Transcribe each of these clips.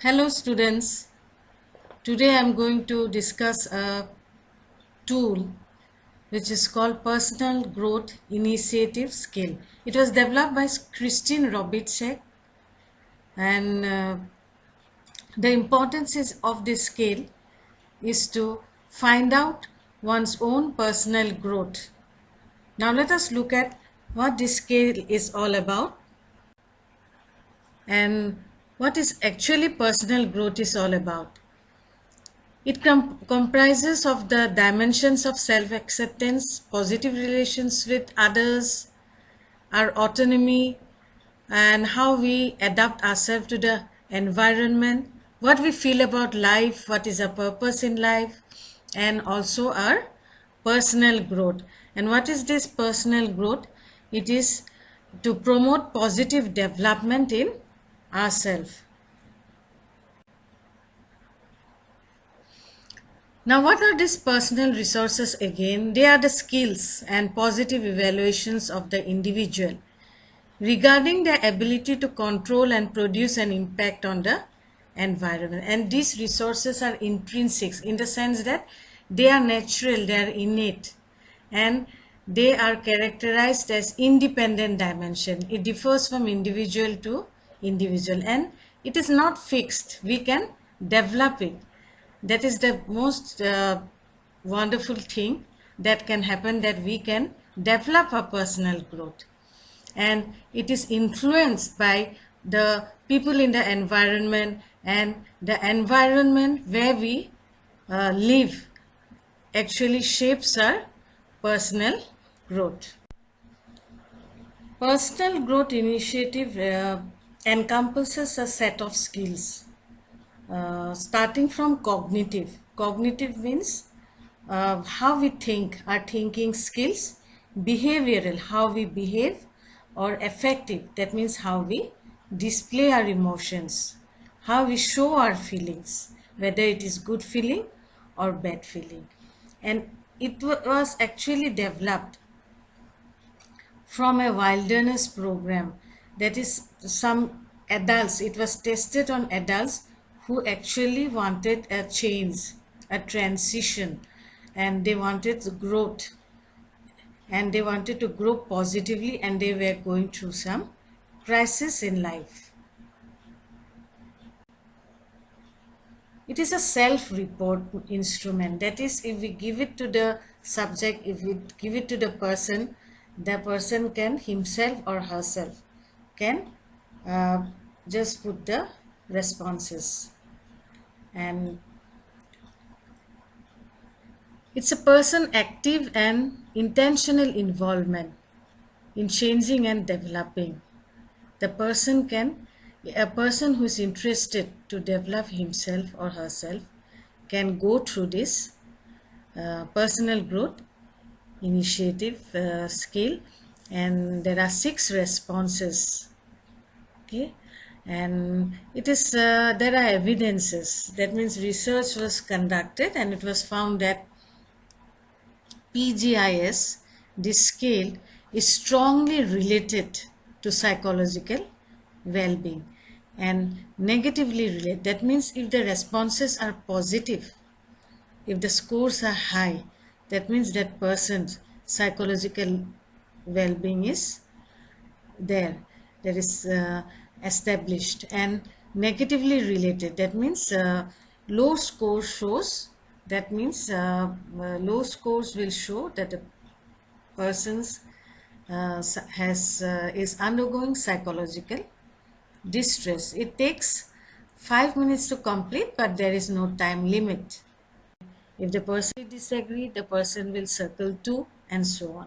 Hello students, today I am going to discuss a tool which is called Personal Growth Initiative Skill. It was developed by Christine Robitschek, and the importance of this skill is to find out one's own personal growth. Now let us look at what this skill is all about and what is actually personal growth is all about. It comprises of the dimensions of self-acceptance, positive relations with others, our autonomy, and how we adapt ourselves to the environment, what we feel about life, what is our purpose in life, and also our personal growth. And what is this personal growth? It is to promote positive development in ourselves. Now, what are these personal resources again? They are the skills and positive evaluations of the individual regarding their ability to control and produce an impact on the environment. And these resources are intrinsic in the sense that they are natural, they are innate, and they are characterized as independent dimension. It differs from individual to individual and it is not fixed. We can develop it. That is the most wonderful thing that can happen, that we can develop our personal growth, and it is influenced by the people in the environment, and the environment where we live actually shapes our personal growth. Personal growth initiative encompasses a set of skills starting from cognitive. Cognitive means how we think, our thinking skills, behavioral, how we behave, or affective, that means how we display our emotions, how we show our feelings, whether it is good feeling or bad feeling. And it was actually developed from a wilderness program, that is some adults, it was tested on adults who actually wanted a change, a transition, and they wanted growth, and they wanted to grow positively, and they were going through some crisis in life. It is a self-report instrument, that is, if we give it to the subject, if we give it to the person can himself or herself can just put the responses. And it's a person active and intentional involvement in changing and developing. The person can, a person who is interested to develop himself or herself can go through this personal growth initiative skill, and there are 6 responses. Okay, and it is there are evidences, that means research was conducted and it was found that PGIS, this scale, is strongly related to psychological well-being and negatively related. That means if the responses are positive, if the scores are high, that means that person's psychological well-being is there, that is established. And negatively related, that means low score shows, that means low scores will show that the person's is undergoing psychological distress. It takes 5 minutes to complete, but there is no time limit. If the person disagree, the person will circle 2 and so on.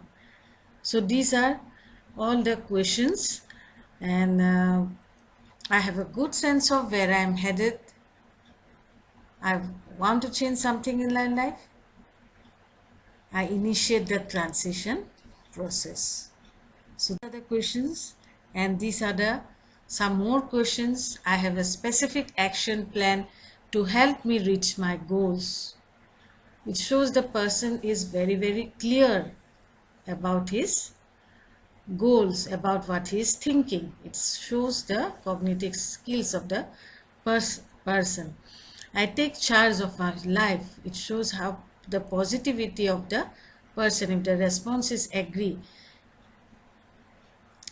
So these are all the questions, and I have a good sense of where I am headed. I want to change something in my life. I initiate the transition process. So these are the questions, and these are the some more questions. I have a specific action plan to help me reach my goals. It shows the person is very, very clear about his goals, about what he is thinking. It shows the cognitive skills of the person. I take charge of my life. It shows how the positivity of the person. If the response is agree,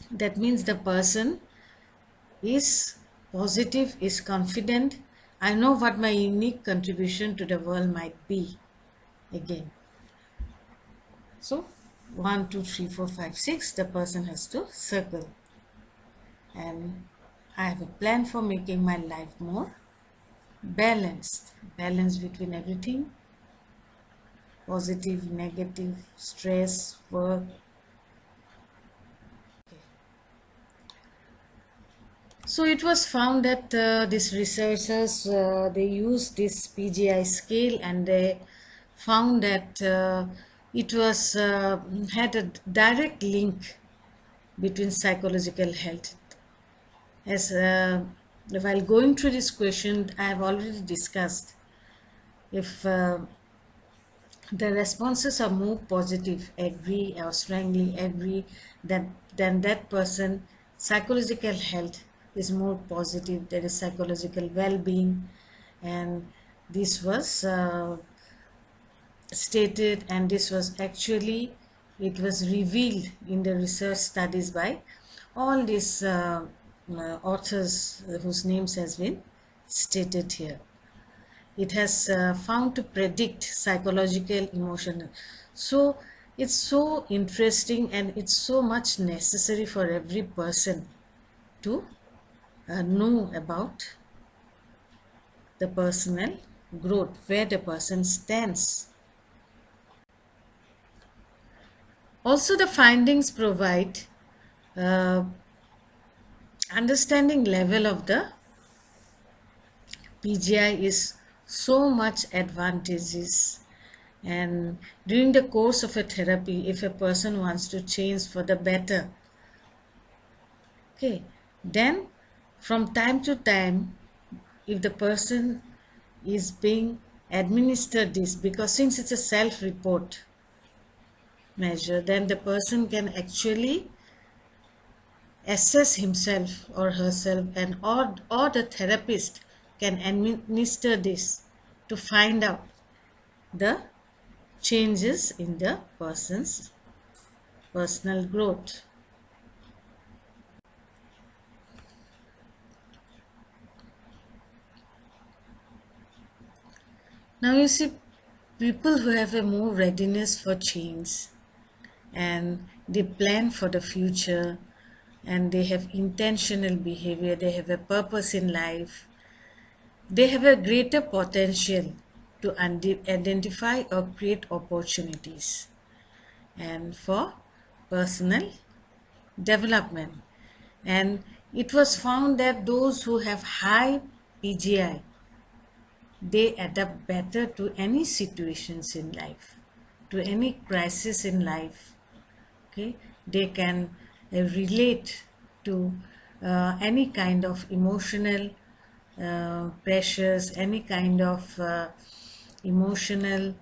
that means the person is positive, is confident. I know what my unique contribution to the world might be. Again, so 1 2 3 4 5 6, the person has to circle. And I have a plan for making my life more balanced. Balance between everything: positive, negative, stress, work. So it was found that these researchers, they used this PGI scale, and they found that it was had a direct link between psychological health. As while going through this question, I have already discussed, if the responses are more positive, agree or strongly agree, that then that person psychological health is more positive, there is psychological well-being. And this was stated, and this was actually, it was revealed in the research studies by all these authors whose names has been stated here. It has found to predict psychological emotional. So it's so interesting, and it's so much necessary for every person to know about the personal growth, where the person stands. Also, the findings provide uh, understanding level of the PGI is so much advantages. And during the course of a therapy, if a person wants to change for the better, okay, then from time to time, if the person is being administered this, because since it's a self-report measure, then the person can actually assess himself or herself, and or the therapist can administer this to find out the changes in the person's personal growth. Now you see, people who have a more readiness for change, and they plan for the future, and they have intentional behavior, they have a purpose in life, they have a greater potential to identify or create opportunities and for personal development. And it was found that those who have high PGI, they adapt better to any situations in life, to any crisis in life. Okay, they can relate to any kind of emotional pressures, any kind of emotional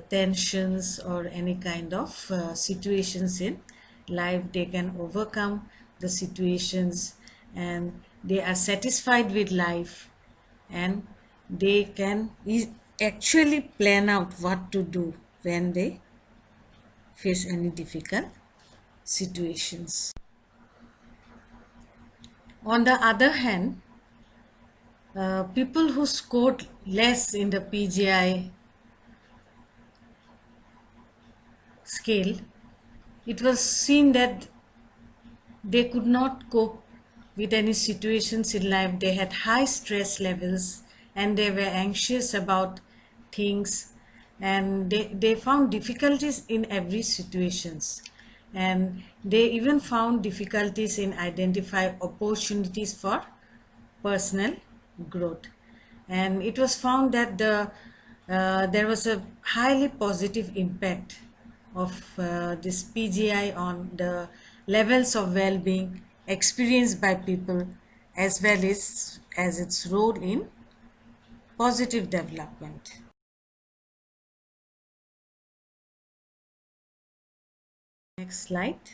tensions, or any kind of situations in life. They can overcome the situations, and they are satisfied with life, and they can actually plan out what to do when they face any difficult situations. On the other hand, people who scored less in the PGI scale, it was seen that they could not cope with any situations in life. They had high stress levels, and they were anxious about things, and they found difficulties in every situations, and they even found difficulties in identify opportunities for personal growth. And it was found that there was a highly positive impact of this PGI on the levels of well-being experienced by people, as well as its role in positive development. Next slide.